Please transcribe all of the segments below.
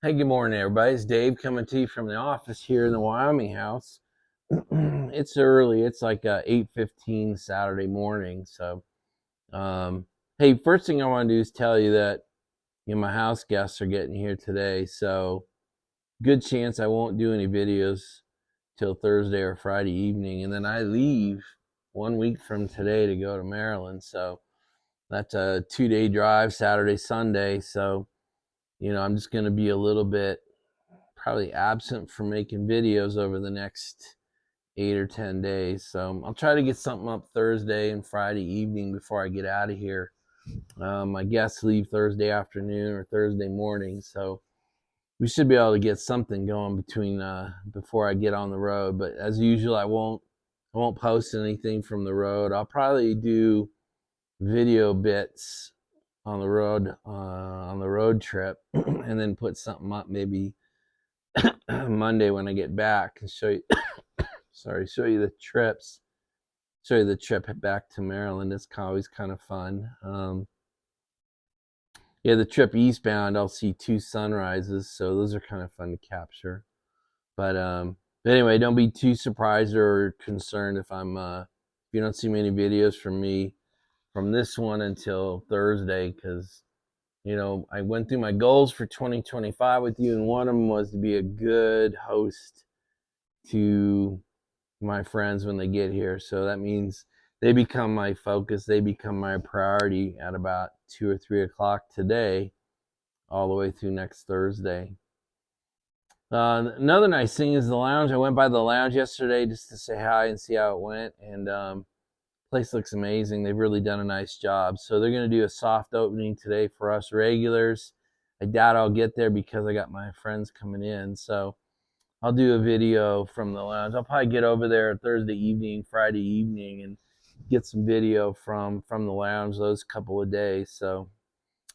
Hey, good morning, everybody. It's Dave coming to you from the office here in the Wyoming house. It's early. It's like 8:15 Saturday morning. Um, hey, first thing I want to do is tell you that my house guests are getting here today. So, good chance I won't do any videos till Thursday or Friday evening, and then I leave 1 week from today to go to Maryland. So that's a 2-day drive, Saturday, Sunday. So, I'm just going to be a little bit probably absent from making videos over the next 8 or 10 days. So I'll try to get something up Thursday and Friday evening before I get out of here. My guests leave Thursday afternoon or Thursday morning, so we should be able to get something going between before I get on the road. But as usual, I won't post anything from the road. I'll probably do video bits on the road trip, and then put something up maybe Monday when I get back and show you show you the trip back to Maryland. It's always kind of fun. Yeah, the trip eastbound, I'll see two sunrises, so those are kind of fun to capture. But anyway, don't be too surprised or concerned if if you don't see many videos from me from this one until Thursday, because I went through my goals for 2025 with you, and one of them was to be a good host to my friends when they get here. So that means they become my focus. They become my priority at about 2 or 3 o'clock today, all the way through next Thursday. Another nice thing is the lounge. I went by the lounge yesterday just to say hi and see how it went, and place looks amazing. They've really done a nice job. So they're going to do a soft opening today for us regulars. I doubt I'll get there because I got my friends coming in. So I'll do a video from the lounge. I'll probably get over there Thursday evening, Friday evening, and get some video from the lounge those couple of days. So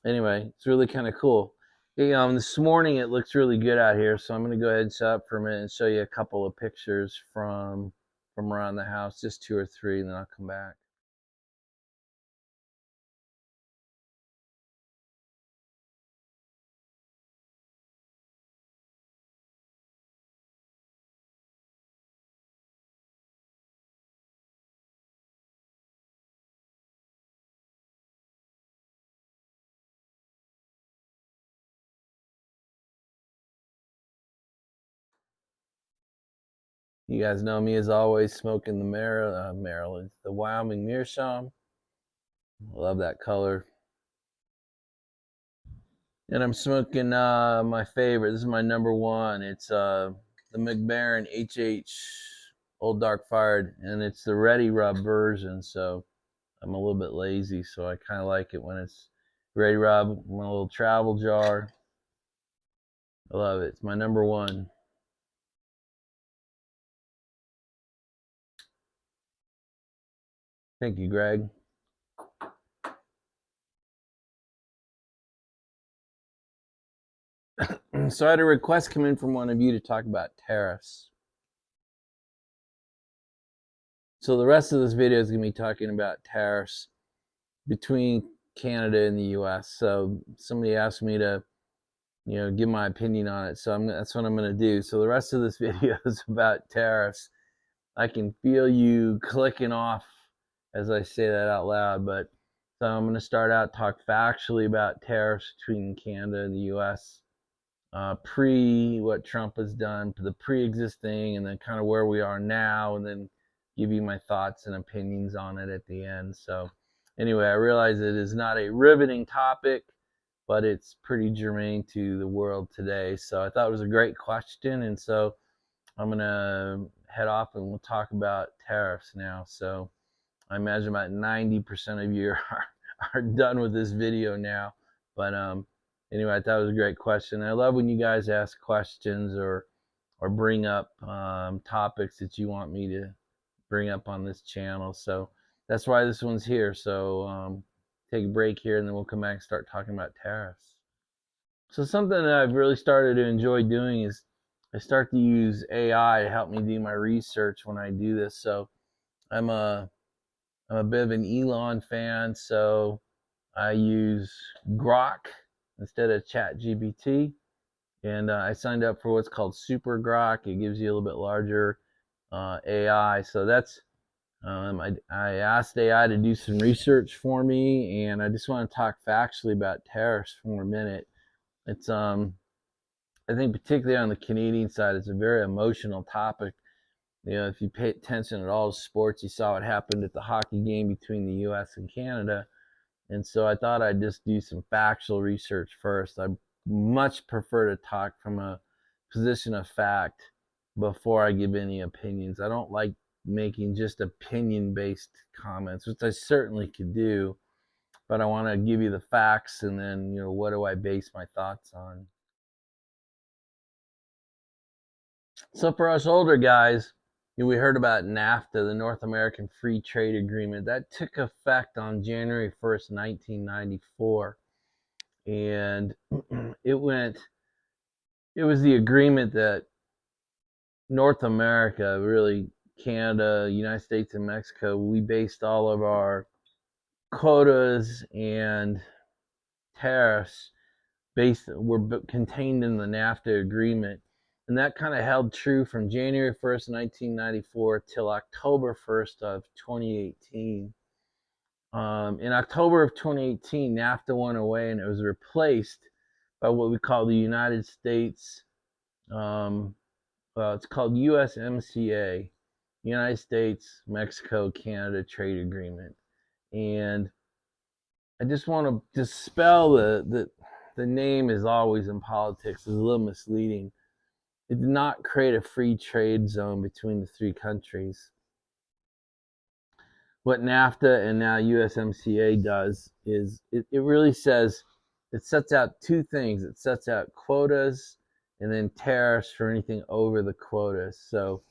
anyway, it's really kind of cool. Hey, this morning it looks really good out here, so I'm gonna go ahead and shut up for a minute and show you a couple of pictures from around the house, just two or three, and then I'll come back. You guys know me as always, smoking the Maryland, the Wyoming Meerschaum. I love that color. And I'm smoking my favorite. This is my number one. It's the McBaron HH Old Dark Fired, and it's the Ready Rub version. So I'm a little bit lazy, so I kind of like it when it's Ready Rub. My little travel jar. I love it. It's my number one. Thank you, Greg. So I had a request come in from one of you to talk about tariffs. So the rest of this video is going to be talking about tariffs between Canada and the U.S. So somebody asked me to, give my opinion on it. So that's what I'm going to do. So the rest of this video is about tariffs. I can feel you clicking off as I say that out loud, but so I'm going to start out talk factually about tariffs between Canada and the U.S. Pre what Trump has done, to the pre-existing, and then kind of where we are now, and then give you my thoughts and opinions on it at the end. So anyway, I realize it is not a riveting topic, but it's pretty germane to the world today. So I thought it was a great question, and so I'm gonna head off and we'll talk about tariffs now. So I imagine about 90% of you are done with this video now. But anyway, I thought it was a great question. I love when you guys ask questions or bring up topics that you want me to bring up on this channel. So that's why this one's here. So take a break here, and then we'll come back and start talking about tariffs. So something that I've really started to enjoy doing is I start to use AI to help me do my research when I do this. So I'm a I'm a bit of an Elon fan, so I use Grok instead of ChatGPT. and I signed up for what's called Super Grok. It gives you a little bit larger AI. So that's I asked AI to do some research for me, and I just want to talk factually about tariffs for a minute. It's I think particularly on the Canadian side, it's a very emotional topic. You know, if you pay attention at all to sports, you saw what happened at the hockey game between the U.S. and Canada. And so I thought I'd just do some factual research first. I much prefer to talk from a position of fact before I give any opinions. I don't like making just opinion based comments, which I certainly could do, but I want to give you the facts and then, you know, what do I base my thoughts on? So for us older guys, you know, we heard about NAFTA, the North American Free Trade Agreement. That took effect on January 1st, 1994. And it went it was the agreement that North America, really Canada, United States, and Mexico, we based all of our quotas and tariffs were contained in the NAFTA agreement. And that kind of held true from January 1st, 1994 till October 1st of 2018. In October of 2018, NAFTA went away and it was replaced by what we call the United States, it's called USMCA, United States, Mexico, Canada Trade Agreement. And I just want to dispel the name is always in politics is a little misleading. It did not create a free trade zone between the three countries. What NAFTA and now USMCA does is it really says it sets out two things. It sets out quotas and then tariffs for anything over the quotas. So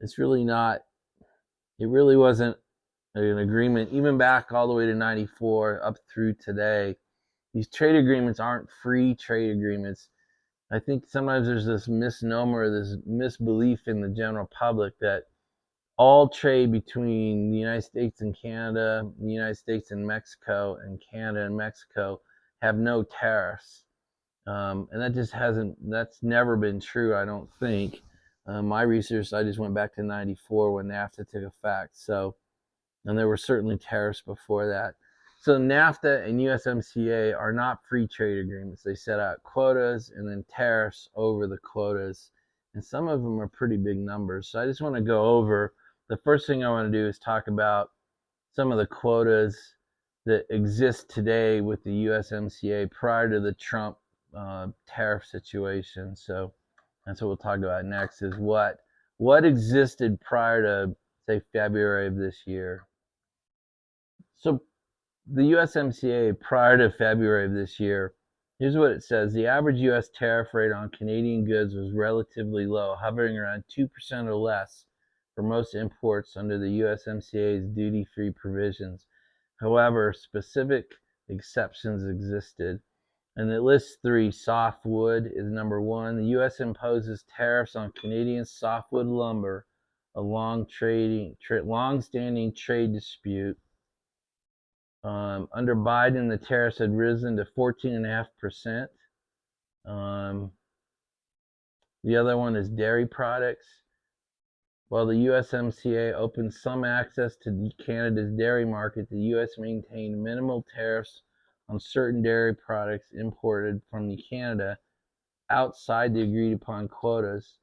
it's really not, it really wasn't an agreement, even back all the way to 94 up through today. These trade agreements aren't free trade agreements. I think sometimes there's this misnomer, this misbelief in the general public that all trade between the United States and Canada, the United States and Mexico, and Canada and Mexico have no tariffs. And that just that's never been true, I don't think. My research, I just went back to 94 when NAFTA took effect. So, and there were certainly tariffs before that. So NAFTA and USMCA are not free trade agreements. They set out quotas and then tariffs over the quotas. And some of them are pretty big numbers. So I just want to go over, the first thing I want to do is talk about some of the quotas that exist today with the USMCA prior to the Trump tariff situation. So that's what we'll talk about next is what existed prior to, say, February of this year. So the USMCA prior to February of this year, here's what it says. The average U.S. tariff rate on Canadian goods was relatively low, hovering around 2% or less for most imports under the USMCA's duty-free provisions. However, specific exceptions existed. And it lists three. Softwood is number one. The U.S. imposes tariffs on Canadian softwood lumber, a long-standing trade dispute. Under Biden, the tariffs had risen to 14.5%. The other one is dairy products. While the USMCA opened some access to Canada's dairy market, the U.S. maintained minimal tariffs on certain dairy products imported from Canada outside the agreed upon quotas.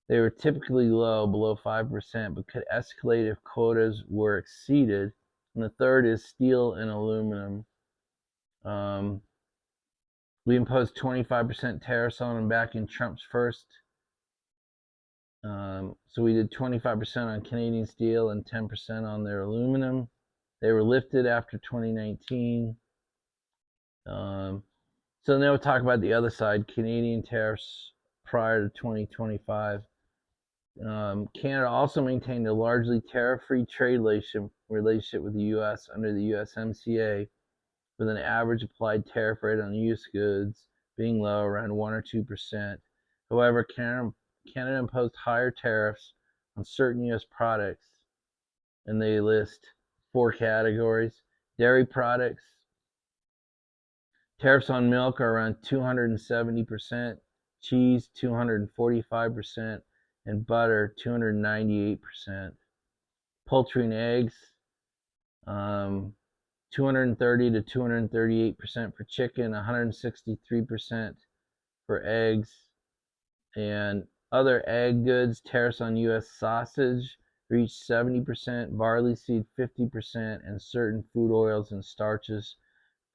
They were typically low, below 5%, but could escalate if quotas were exceeded. And the third is steel and aluminum. We imposed 25% tariffs on them back in Trump's first. So we did 25% on Canadian steel and 10% on their aluminum. They were lifted after 2019. So then we'll talk about the other side, Canadian tariffs prior to 2025. Canada also maintained a largely tariff-free trade relationship with the U.S. under the USMCA, with an average applied tariff rate on U.S. goods being low, around 1 or 2%. However, Canada imposed higher tariffs on certain U.S. products, and they list 4 categories. Dairy products, Tariffs on milk are around 270%, cheese 245%, and butter 298%. Poultry and eggs, 230 to 238% for chicken, 163% for eggs, and other egg goods. Tariffs on U.S. sausage reached 70%, barley seed 50%, and certain food oils and starches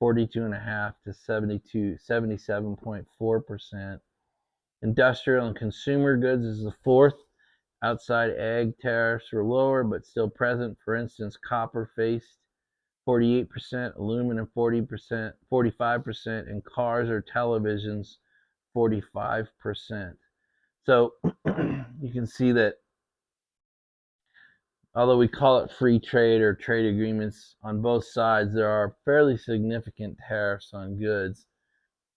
42.5 to 77.4%. Industrial and consumer goods is the fourth. Outside egg tariffs were lower but still present. For instance, copper faced 48%, aluminum 40%, 45%, and cars or televisions 45%. So you can see that although we call it free trade or trade agreements, on both sides there are fairly significant tariffs on goods.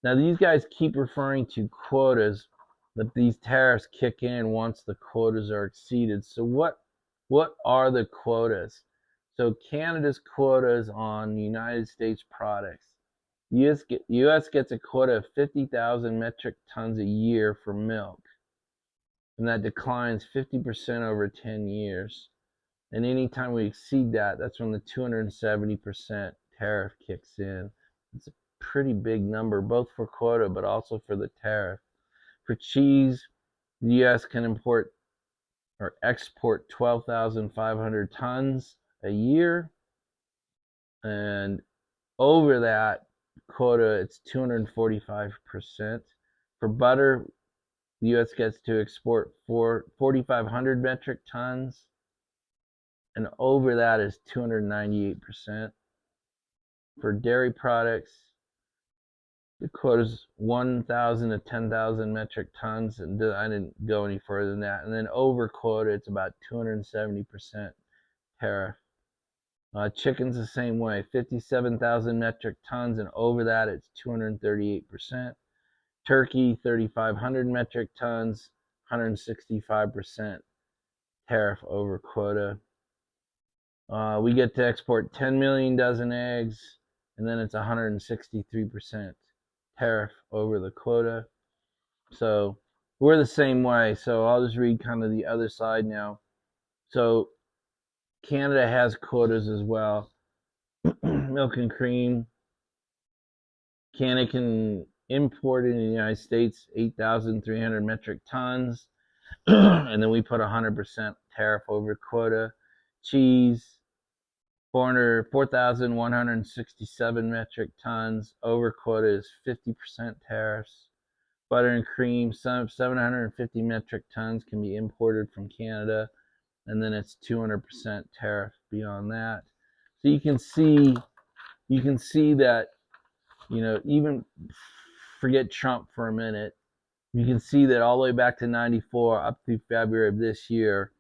Now these guys keep referring to quotas, but these tariffs kick in once the quotas are exceeded. So what are the quotas? So Canada's quotas on United States products. US gets a quota of 50,000 metric tons a year for milk, and that declines 50% over 10 years. And anytime we exceed that, that's when the 270% tariff kicks in. It's a pretty big number, both for quota but also for the tariff. For cheese, the US can import or export 12,500 tons a year, and over that quota, it's 245%. For butter, the U.S. gets to export 4,500 metric tons, and over that is 298%. For dairy products, the quota is 1,000 to 10,000 metric tons, and I didn't go any further than that. And then over quota, it's about 270% tariff. Chicken's the same way, 57,000 metric tons, and over that it's 238%. Turkey, 3,500 metric tons, 165% tariff over quota. We get to export 10 million dozen eggs, and then it's 163% tariff over the quota. So we're the same way. So I'll just read kind of the other side now. So Canada has quotas as well. Milk and cream. Canada can import in the United States 8,300 metric tons, and then we put 100% tariff over quota. Cheese, 4,167 metric tons. Over quota is 50% tariffs. Butter and cream, 750 metric tons can be imported from Canada, and then it's 200% tariff beyond that. So you can see that, even forget Trump for a minute, you can see that all the way back to 94 up through February of this year,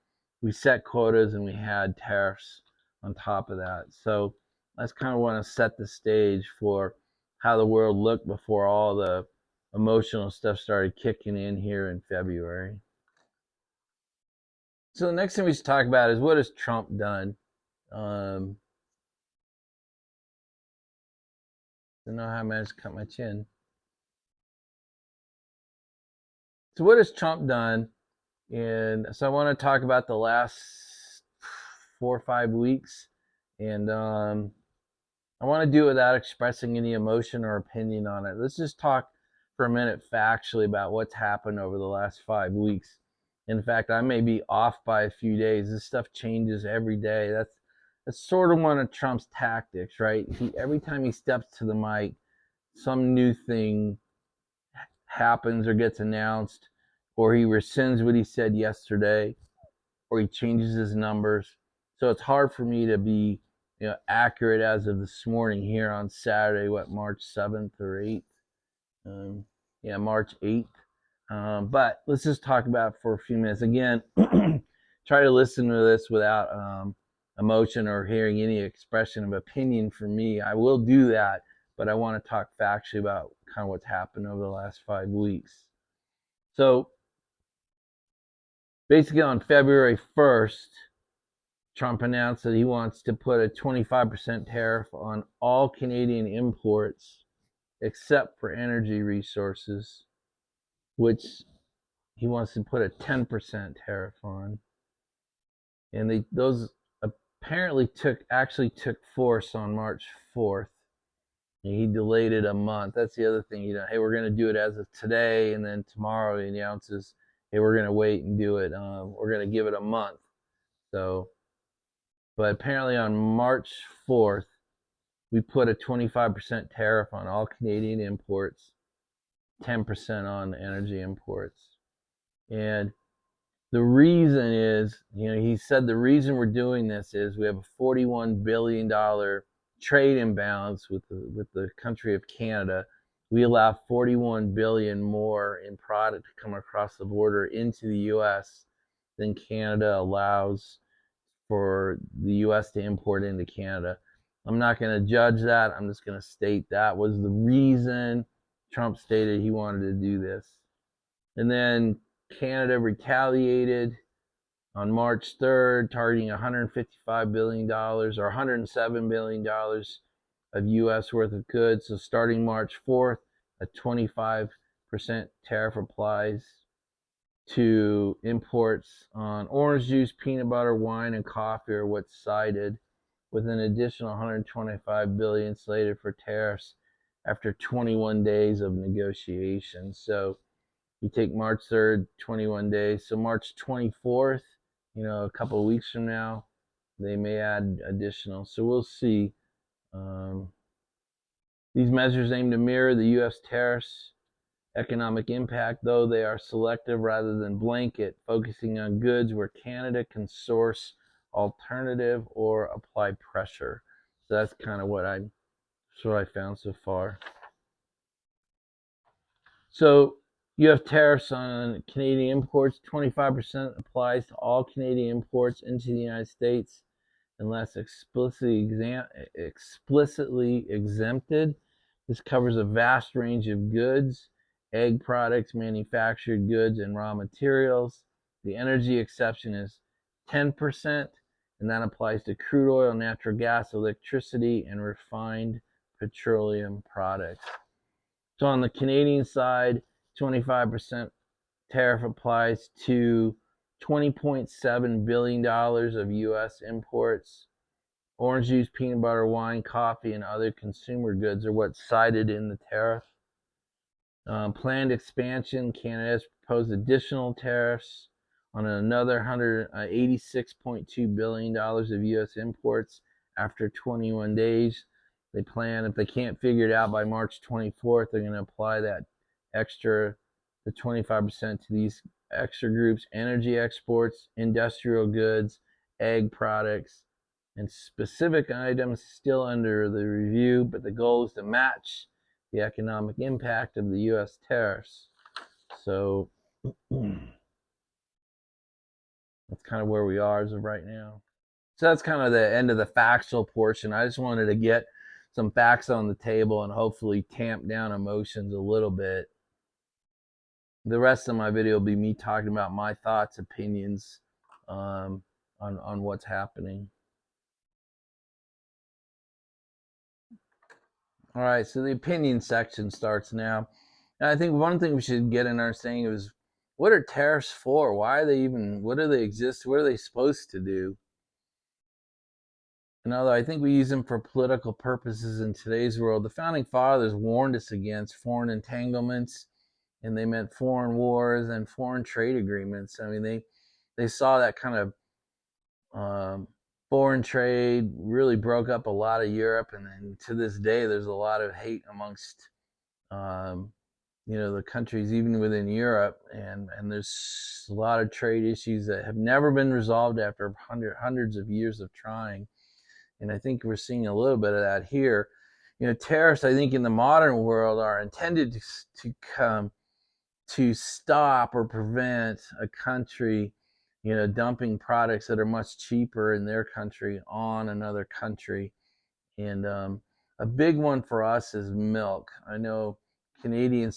we set quotas and we had tariffs on top of that. So I just kind of want to set the stage for how the world looked before all the emotional stuff started kicking in here in February. So the next thing we should talk about is, what has Trump done? I don't know how I managed to cut my chin. So what has Trump done? And so I want to talk about the last 4 or 5 weeks, and I want to do it without expressing any emotion or opinion on it. Let's just talk for a minute factually about what's happened over the last 5 weeks. In fact, I may be off by a few days. This stuff changes every day. That's sort of one of Trump's tactics, right? Every time he steps to the mic, some new thing happens or gets announced, or he rescinds what he said yesterday, or he changes his numbers. So it's hard for me to be accurate as of this morning here on Saturday, March 7th or 8th? March 8th. But let's just talk about it for a few minutes. Again, try to listen to this without emotion or hearing any expression of opinion from me. I will do that, but I want to talk factually about kind of what's happened over the last 5 weeks. So basically on February 1st, Trump announced that he wants to put a 25% tariff on all Canadian imports except for energy resources, which he wants to put a 10% tariff on. And those apparently actually took force on March 4th. He delayed it a month. That's the other thing. Hey, we're going to do it as of today, and then tomorrow he announces, hey, we're going to wait and do it. We're going to give it a month. So, but apparently on March 4th, we put a 25% tariff on all Canadian imports, 10% on energy imports. And the reason is, he said the reason we're doing this is we have a $41 billion trade imbalance with the country of Canada. We allow 41 billion more in product to come across the border into the U.S. than Canada allows for the U.S. to import into Canada. I'm not going to judge that. I'm just going to state that was the reason Trump stated he wanted to do this. And then Canada retaliated on March 3rd, targeting $155 billion or $107 billion of U.S. worth of goods. So starting March 4th, a 25% tariff applies to imports on orange juice, peanut butter, wine, and coffee are what's cited, with an additional 125 billion slated for tariffs after 21 days of negotiations. So you take March 3rd, 21 days. So March 24th, a couple of weeks from now, they may add additional. So we'll see. These measures aim to mirror the U.S. tariffs economic impact, though they are selective rather than blanket, focusing on goods where Canada can source alternative or apply pressure. So that's kind of what I found so far. So you have tariffs on Canadian imports. 25% applies to all Canadian imports into the United States unless explicitly exempted. This covers a vast range of goods, egg products, manufactured goods, and raw materials. The energy exception is 10%, and that applies to crude oil, natural gas, electricity, and refined petroleum products. So on the Canadian side, 25% tariff applies to $20.7 billion of U.S. imports. Orange juice, peanut butter, wine, coffee, and other consumer goods are what's cited in the tariff. Planned expansion, Canada has proposed additional tariffs on another $186.2 billion of U.S. imports after 21 days. They plan, if they can't figure it out by March 24th, they're going to apply that extra, the 25% to these extra groups: energy exports, industrial goods, egg products, and specific items still under the review, but the goal is to match the economic impact of the U.S. tariffs. So that's kind of where we are as of right now. So that's kind of the end of the factual portion. I just wanted to get some facts on the table and hopefully tamp down emotions a little bit. The rest of my video will be me talking about my thoughts, opinions on what's happening. All right, so the opinion section starts now. And I think one thing we should get an understanding is, what are tariffs for? Why are they even, what do they exist? What are they supposed to do? And although I think we use them for political purposes in today's world, the founding fathers warned us against foreign entanglements, and they meant foreign wars and foreign trade agreements. I mean, they saw that kind of foreign trade really broke up a lot of Europe, and then to this day, there's a lot of hate amongst the countries even within Europe, and there's a lot of trade issues that have never been resolved after hundreds of years of trying. And I think we're seeing a little bit of that here. Tariffs, I think, in the modern world are intended to stop or prevent a country, dumping products that are much cheaper in their country on another country. And a big one for us is milk. I know Canadian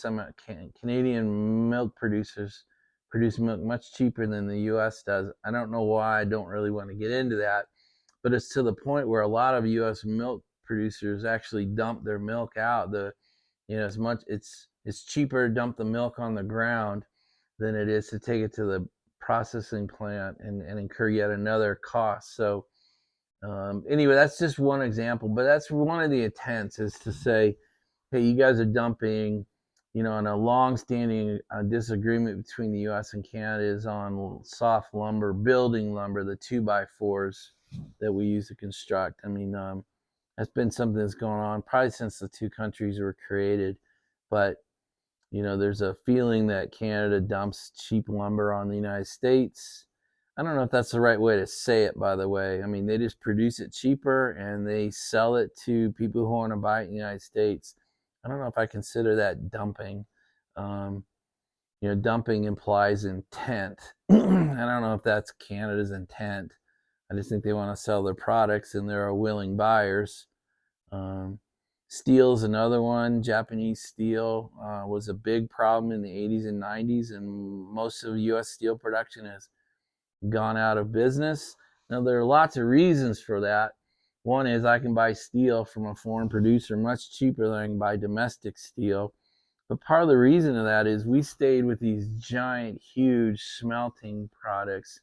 milk producers produce milk much cheaper than the U.S. does. I don't know why. I don't really want to get into that. But it's to the point where a lot of U.S. milk producers actually dump their milk out. The as much it's cheaper to dump the milk on the ground than it is to take it to the processing plant and incur yet another cost. So anyway, that's just one example, but that's one of the intents, is to say, hey, you guys are dumping, on a long-standing disagreement between the U.S. and Canada is on soft lumber, building lumber, the 2x4s that we use to construct. I mean, that's been something that's going on probably since the two countries were created. But there's a feeling that Canada dumps cheap lumber on the United States. I don't know if that's the right way to say it, by the way. I mean, they just produce it cheaper and they sell it to people who want to buy it in the United States. I don't know if I consider that dumping. Um, dumping implies intent. I don't know if that's Canada's intent. I just think they want to sell their products and there are willing buyers. Steel is another one. Japanese steel was a big problem in the 80s and 90s, and most of U.S. steel production has gone out of business. Now, there are lots of reasons for that. One is I can buy steel from a foreign producer much cheaper than I can buy domestic steel. But part of the reason of that is we stayed with these giant, huge smelting products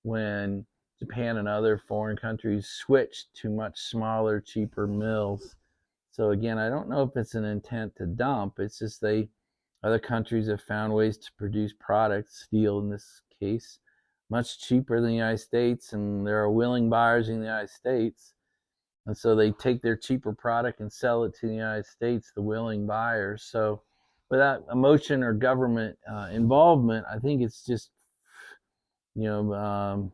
when Japan and other foreign countries switched to much smaller, cheaper mills. So again, I don't know if it's an intent to dump. It's just other countries have found ways to produce products, steel in this case, much cheaper than the United States, and there are willing buyers in the United States. And so they take their cheaper product and sell it to the United States, the willing buyers. So without emotion or government involvement, I think it's just, I don't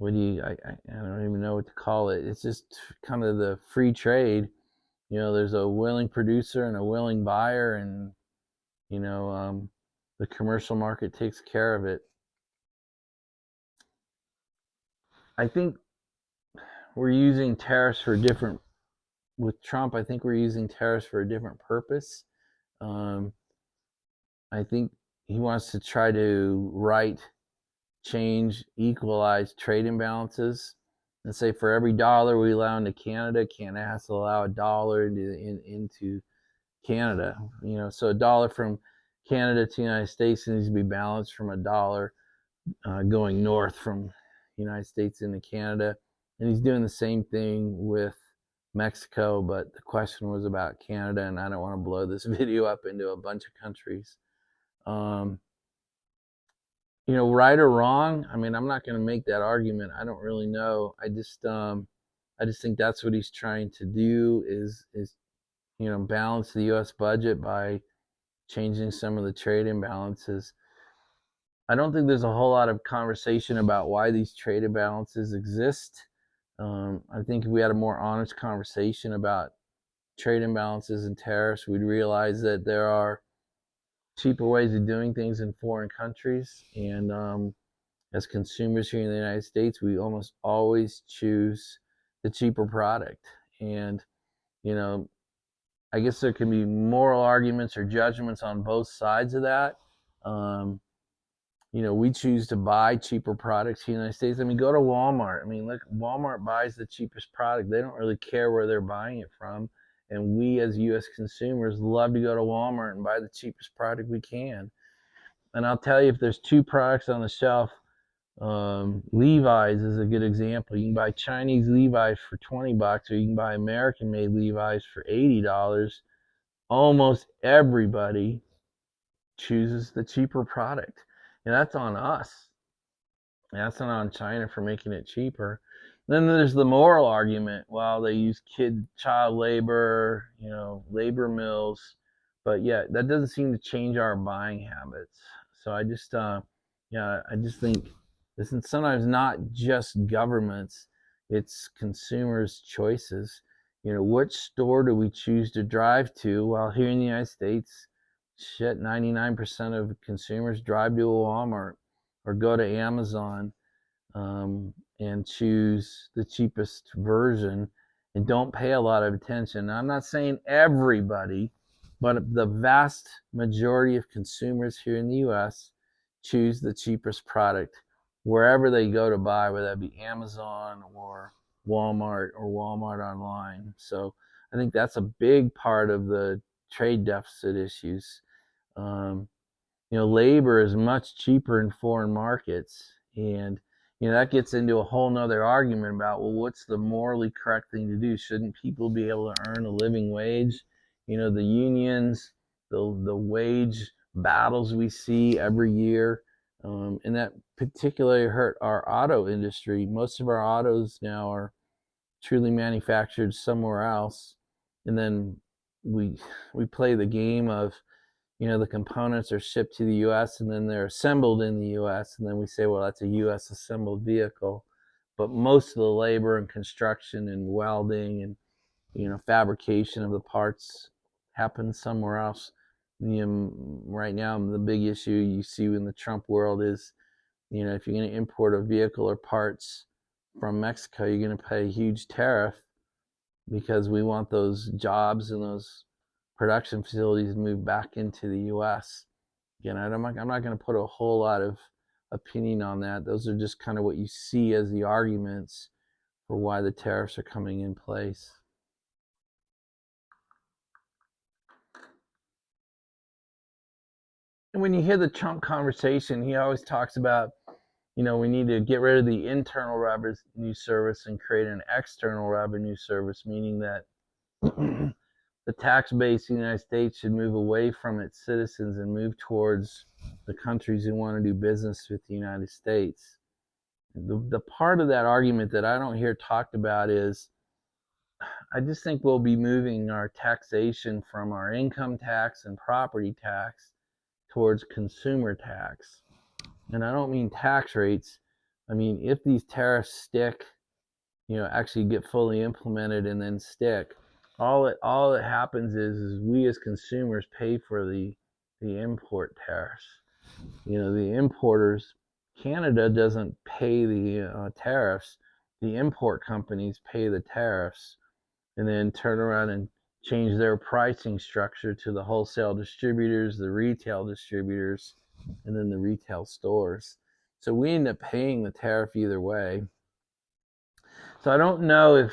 even know what to call it. It's just kind of the free trade. There's a willing producer and a willing buyer, and the commercial market takes care of it. I think we're using tariffs for with Trump. I think we're using tariffs for a different purpose. I think he wants to try to change, equalize trade imbalances, and say for every dollar we allow into Canada, Canada has to allow a dollar into Canada. So a dollar from Canada to the United States needs to be balanced from a dollar going north from the United States into Canada. And he's doing the same thing with Mexico, but the question was about Canada, and I don't want to blow this video up into a bunch of countries. Right or wrong, I mean, I'm not going to make that argument. I don't really know. I just think that's what he's trying to do is balance the U.S. budget by changing some of the trade imbalances. I don't think there's a whole lot of conversation about why these trade imbalances exist. I think if we had a more honest conversation about trade imbalances and tariffs, we'd realize that there are cheaper ways of doing things in foreign countries. And as consumers here in the United States, we almost always choose the cheaper product. And, I guess there can be moral arguments or judgments on both sides of that. We choose to buy cheaper products here in the United States. I mean, go to Walmart. I mean, look, Walmart buys the cheapest product. They don't really care where they're buying it from. And we as U.S. consumers love to go to Walmart and buy the cheapest product we can. And I'll tell you, if there's two products on the shelf, Levi's is a good example. You can buy Chinese Levi's for $20, or you can buy American-made Levi's for $80. Almost everybody chooses the cheaper product. And that's on us. That's not on China for making it cheaper. Then there's the moral argument. Well, they use child labor, labor mills. But yeah, that doesn't seem to change our buying habits. So I just think this is sometimes not just governments, it's consumers' choices. Which store do we choose to drive to? Well, here in the United States, 99% of consumers drive to a Walmart or go to Amazon and choose the cheapest version and don't pay a lot of attention. Now, I'm not saying everybody, but the vast majority of consumers here in the U.S. choose the cheapest product wherever they go to buy, whether that be Amazon or Walmart or Walmart online. So I think that's a big part of the trade deficit issues. Um, labor is much cheaper in foreign markets, and that gets into a whole nother argument about, well, what's the morally correct thing to do? Shouldn't people be able to earn a living wage? The unions, the wage battles we see every year, and that particularly hurt our auto industry. Most of our autos now are truly manufactured somewhere else, and then we play the game of, the components are shipped to the U.S. and then they're assembled in the U.S. and then we say, well, that's a U.S. assembled vehicle. But most of the labor and construction and welding and fabrication of the parts happens somewhere else. Right now, the big issue you see in the Trump world is, if you're going to import a vehicle or parts from Mexico, you're going to pay a huge tariff because we want those jobs and those production facilities to move back into the U.S. I'm not going to put a whole lot of opinion on that. Those are just kind of what you see as the arguments for why the tariffs are coming in place. And when you hear the Trump conversation, he always talks about, we need to get rid of the internal revenue service and create an external revenue service, meaning that the tax base in the United States should move away from its citizens and move towards the countries who want to do business with the United States. The part of that argument that I don't hear talked about is, I just think we'll be moving our taxation from our income tax and property tax towards consumer tax. And I don't mean tax rates. I mean, if these tariffs stick, actually get fully implemented and then stick, all it happens is we as consumers pay for the import tariffs. The importers, Canada doesn't pay the tariffs. The import companies pay the tariffs and then turn around and change their pricing structure to the wholesale distributors, the retail distributors, and then the retail stores. So we end up paying the tariff either way. So I don't know if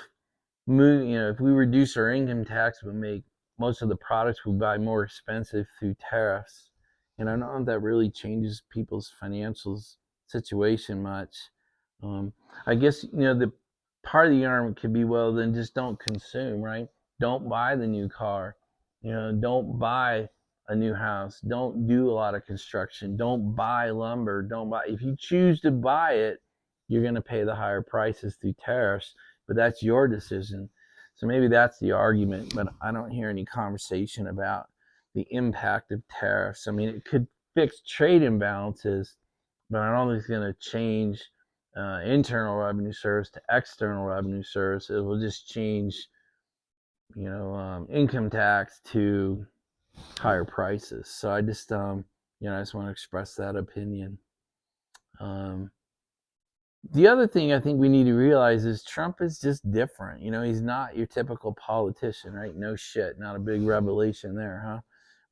we reduce our income tax, but make most of the products we buy more expensive through tariffs. And I don't know if that really changes people's financial situation much. I guess, the part of the argument could be, well, then just don't consume, right? Don't buy the new car. Don't buy a new house. Don't do a lot of construction. Don't buy lumber. If you choose to buy it, you're going to pay the higher prices through tariffs, but that's your decision. So maybe that's the argument, but I don't hear any conversation about the impact of tariffs. I mean, it could fix trade imbalances, but I don't think it's going to change internal revenue service to external revenue service. It will just change, income tax to higher prices. So I just, I just want to express that opinion. The other thing I think we need to realize is Trump is just different. He's not your typical politician, right? No shit, not a big revelation there, huh?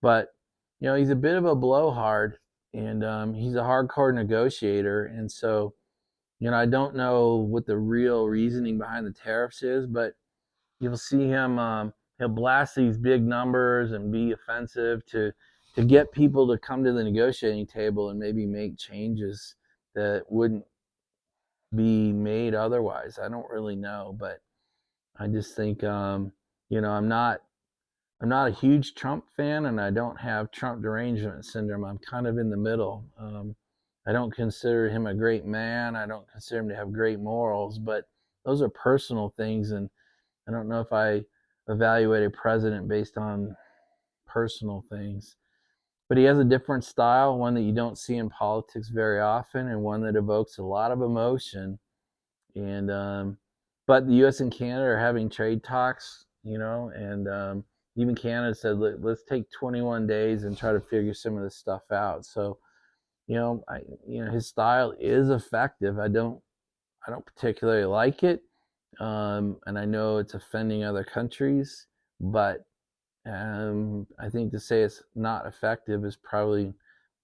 But, he's a bit of a blowhard, and he's a hardcore negotiator. And so, I don't know what the real reasoning behind the tariffs is, but you'll see him, he'll blast these big numbers and be offensive to get people to come to the negotiating table and maybe make changes that wouldn't be made otherwise. I don't really know, but I just think, I'm not a huge Trump fan, and I don't have Trump derangement syndrome. I'm kind of in the middle. I don't consider him a great man. I don't consider him to have great morals, but those are personal things, and I don't know if I evaluate a president based on personal things. But he has a different style, one that you don't see in politics very often, and one that evokes a lot of emotion. And but the U.S. and Canada are having trade talks, and even Canada said, let's take 21 days and try to figure some of this stuff out. So, his style is effective. I don't particularly like it, and I know it's offending other countries, but I think to say it's not effective is probably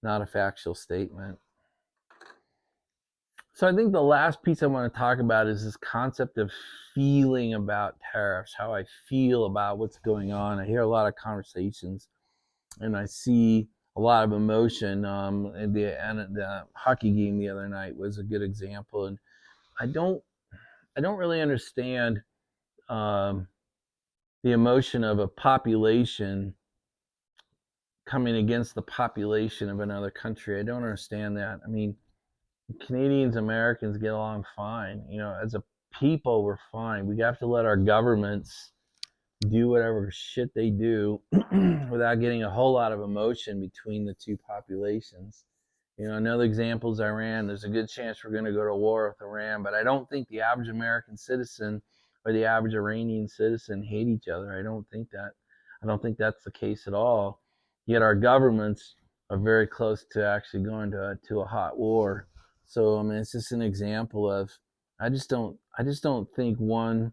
not a factual statement. So I think the last piece I want to talk about is this concept of feeling about tariffs, how I feel about what's going on. I hear a lot of conversations and I see a lot of emotion. And the hockey game the other night was a good example. And I don't, I don't really understand um, the emotion of a population coming against the population of another country. I don't understand that. I mean, Canadians, Americans get along fine. You know, as a people, we're fine. We have to let our governments do whatever shit they do without getting a whole lot of emotion between the two populations. You know, another example is Iran. There's a good chance we're going to go to war with Iran, but I don't think the average American citizen or the average Iranian citizen hate each other. I don't think that. I don't think that's the case at all. Yet our governments are very close to actually going to a hot war. So I mean, it's just an example of I just don't think one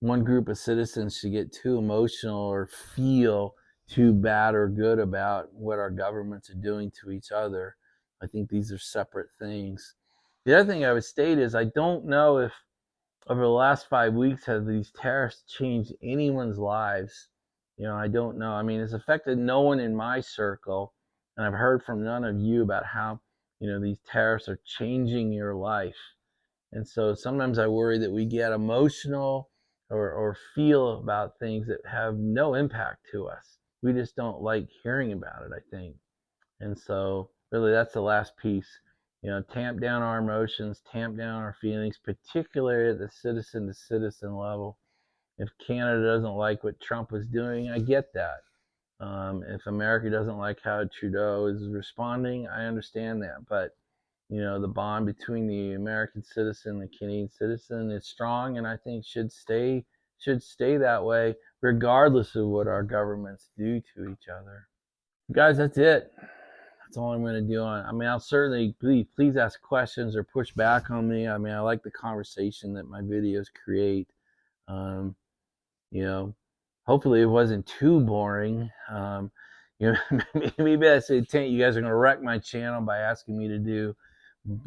group of citizens should get too emotional or feel too bad or good about what our governments are doing to each other. I think these are separate things. The other thing I would state is I don't know if over the last 5 weeks have these tariffs changed anyone's lives. You know, I don't know. I mean, it's affected no one in my circle, and I've heard from none of you about how, these tariffs are changing your life. And so sometimes I worry that we get emotional or feel about things that have no impact to us. We just don't like hearing about it, I think. And so really that's the last piece. Tamp down our emotions, tamp down our feelings, particularly at the citizen to citizen level. If Canada doesn't like what Trump was doing, I get that. If America doesn't like how Trudeau is responding, I understand that. But the bond between the American citizen and the Canadian citizen is strong, and I think should stay that way, regardless of what our governments do to each other. Guys, that's it. That's all I'm going to do on. I mean, I'll certainly please ask questions or push back on me. I mean, I like the conversation that my videos create. Um, you know, hopefully it wasn't too boring. Maybe I say, Tank, you guys are going to wreck my channel by asking me to do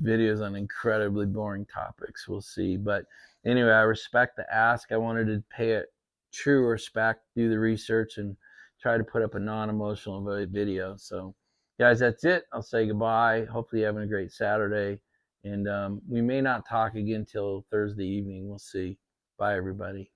videos on incredibly boring topics. We'll see. But anyway, I respect the ask. I wanted to pay it true respect, do the research, and try to put up a non-emotional video. So, guys, that's it. I'll say goodbye. Hopefully, you're having a great Saturday. And we may not talk again till Thursday evening. We'll see. Bye, everybody.